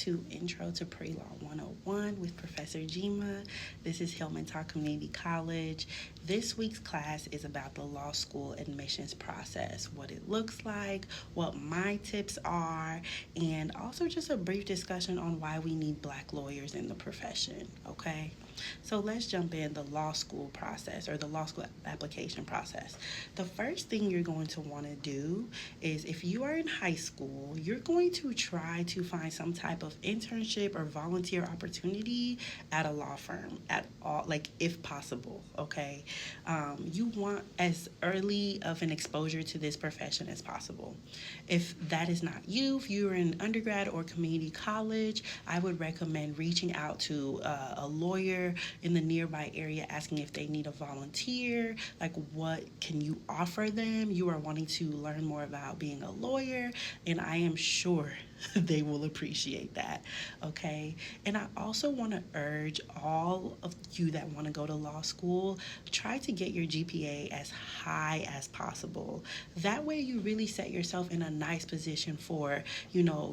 to Intro to Pre-Law 101 with Professor Jima. This is HillmanTok Community College. This week's class is about the law school admissions process, what it looks like, what my tips are, and also just a brief discussion on why we need black lawyers in the profession, okay? So let's jump in the law school process or the law school application process. The first thing you're going to want to do is if you are in high school, you're going to try to find some type of internship or volunteer opportunity at a law firm at all, like if possible, okay? You want as early of an exposure to this profession as possible. If that is not you, if you're in undergrad or community college, I would recommend reaching out to a lawyer in the nearby area asking if they need a volunteer, like what can you offer them. You are wanting to learn more about being a lawyer, and I am sure they will appreciate that, okay? And I also want to urge all of you that want to go to law school, try to get your GPA as high as possible. That way you really set yourself in a nice position for,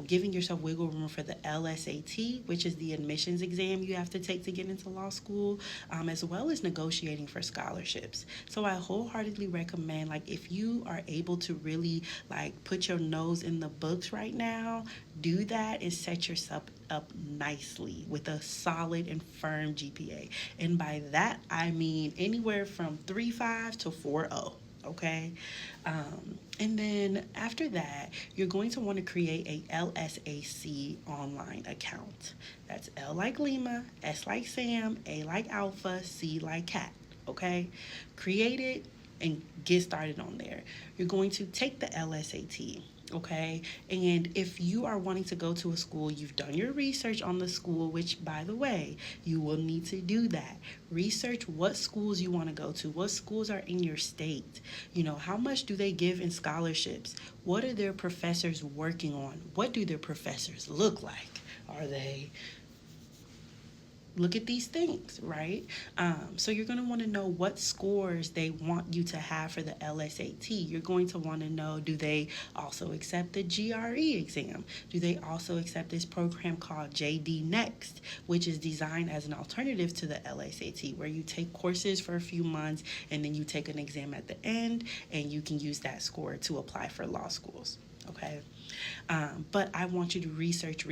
giving yourself wiggle room for the LSAT, which is the admissions exam you have to take to get into law school, as well as negotiating for scholarships. So I wholeheartedly recommend, if you are able to really, put your nose in the books right now, do that and set yourself up nicely with a solid and firm GPA. And by that, I mean anywhere from 3.5 to 4.0. Okay. And then after that, you're going to want to create a LSAC online account. That's L like Lima, S like Sam, A like Alpha, C like Cat. Okay. Create it and get started on there. You're going to take the LSAT. Okay, and if you are wanting to go to a school, you've done your research on the school, which, by the way, you will need to do that. Research what schools you want to go to, what schools are in your state, how much do they give in scholarships, what are their professors working on, what do their professors look like, are they... Look at these things, right? So you're going to want to know what scores they want you to have for the LSAT. You're going to want to know, do they also accept the GRE exam? Do they also accept this program called JD Next, which is designed as an alternative to the LSAT, where you take courses for a few months and then you take an exam at the end and you can use that score to apply for law schools. Okay. But I want you to research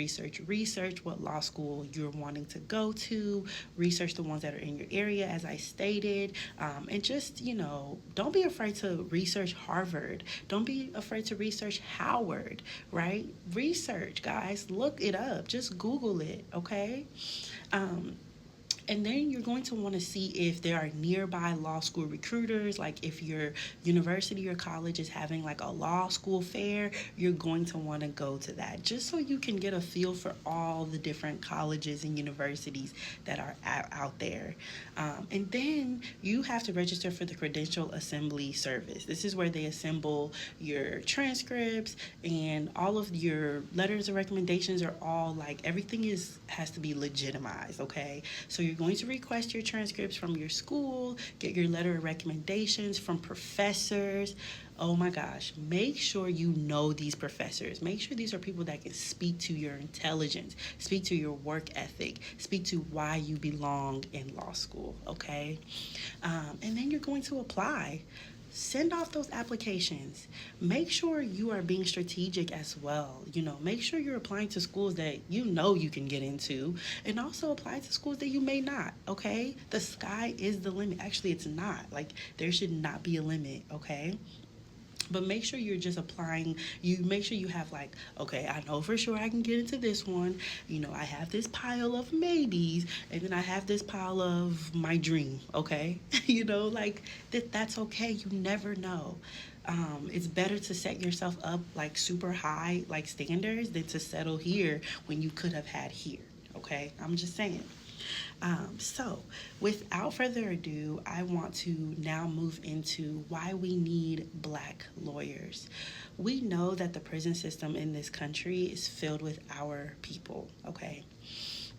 what law school you're wanting to go to, research the ones that are in your area, as I stated, and just, don't be afraid to research Harvard. Don't be afraid to research Howard, right? Research, guys, look it up. Just Google it, okay? And then you're going to want to see if there are nearby law school recruiters. Like if your university or college is having a law school fair, you're going to want to go to that just so you can get a feel for all the different colleges and universities that are out there. And then you have to register for the Credential Assembly Service. This is where they assemble your transcripts and all of your letters of recommendations are all everything has to be legitimized, okay? So you're going to request your transcripts from your school, get your letter of recommendations from professors. Oh my gosh, make sure you know these professors. Make sure these are people that can speak to your intelligence, speak to your work ethic, speak to why you belong in law school, okay? And then you're going to apply. Send off those applications. Make sure you are being strategic as well. Make sure you're applying to schools that you can get into, and also apply to schools that you may not, okay? The sky is the limit. Actually, it's not. There should not be a limit, okay? But make sure you're just applying. You make sure you have okay, I know for sure I can get into this one. I have this pile of maybes, and then I have this pile of my dream, okay? That's okay. You never know. It's better to set yourself up super high standards than to settle here when you could have had here, okay? I'm just saying. So without further ado, I want to now move into why we need black lawyers. We know that the prison system in this country is filled with our people, okay?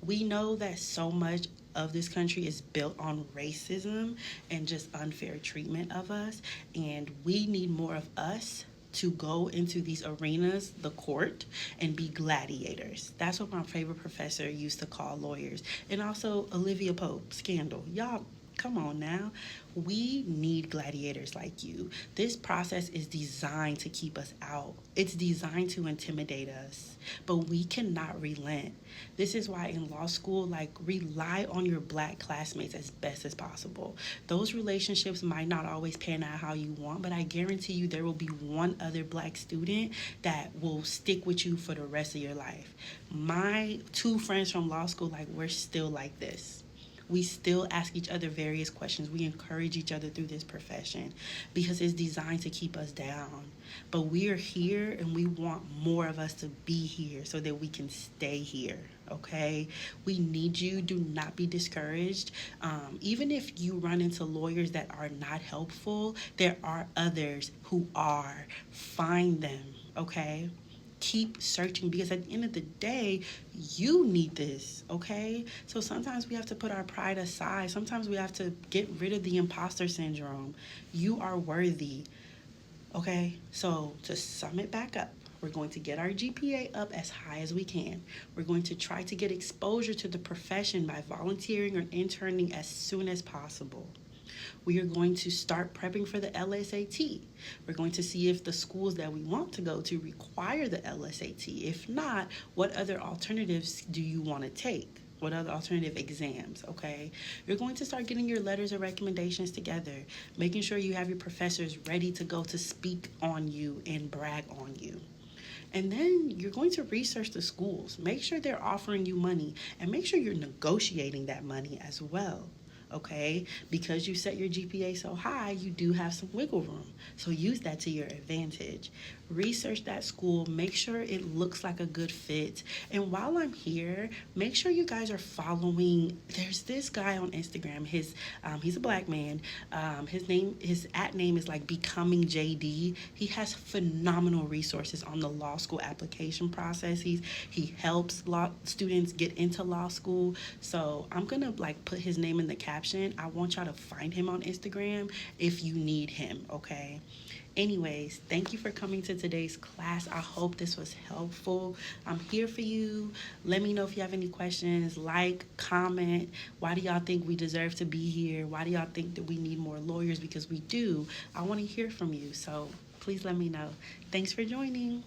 We know that so much of this country is built on racism and just unfair treatment of us, and we need more of us to go into these arenas, the court, and be gladiators. That's what my favorite professor used to call lawyers. And also Olivia Pope, Scandal. Y'all, come on now. We need gladiators like you. This process is designed to keep us out. It's designed to intimidate us, but we cannot relent. This is why in law school, like, rely on your black classmates as best as possible. Those relationships might not always pan out how you want, but I guarantee you there will be one other black student that will stick with you for the rest of your life. My two friends from law school, like, we're still like this. We still ask each other various questions. We encourage each other through this profession because it's designed to keep us down. But we are here and we want more of us to be here so that we can stay here, okay? We need you. Do not be discouraged. Even if you run into lawyers that are not helpful, there are others who are. Find them, okay? Keep searching because at the end of the day, you need this, okay? So sometimes we have to put our pride aside. Sometimes we have to get rid of the imposter syndrome. You are worthy, okay? So to sum it back up, we're going to get our GPA up as high as we can. We're going to try to get exposure to the profession by volunteering or interning as soon as possible. We are going to start prepping for the LSAT. We're going to see if the schools that we want to go to require the LSAT. If not, what other alternatives do you want to take? What other alternative exams, okay? You're going to start getting your letters of recommendations together, making sure you have your professors ready to go to speak on you and brag on you. And then you're going to research the schools. Make sure they're offering you money and make sure you're negotiating that money as well. Okay, because you set your GPA so high, you do have some wiggle room. So use that to your advantage. Research that school, make sure it looks like a good fit. And while I'm here, make sure you guys are following. There's this guy on Instagram. He's a black man. His at name is like Becoming JD. He has phenomenal resources on the law school application process. He helps law students get into law school. So I'm gonna like put his name in the caption. I want y'all to find him on Instagram if you need him, okay? Anyways, thank you for coming to today's class. I hope this was helpful. I'm here for you. Let me know if you have any questions. Like, comment. Why do y'all think we deserve to be here? Why do y'all think that we need more lawyers? Because we do. I want to hear from you. So please let me know. Thanks for joining.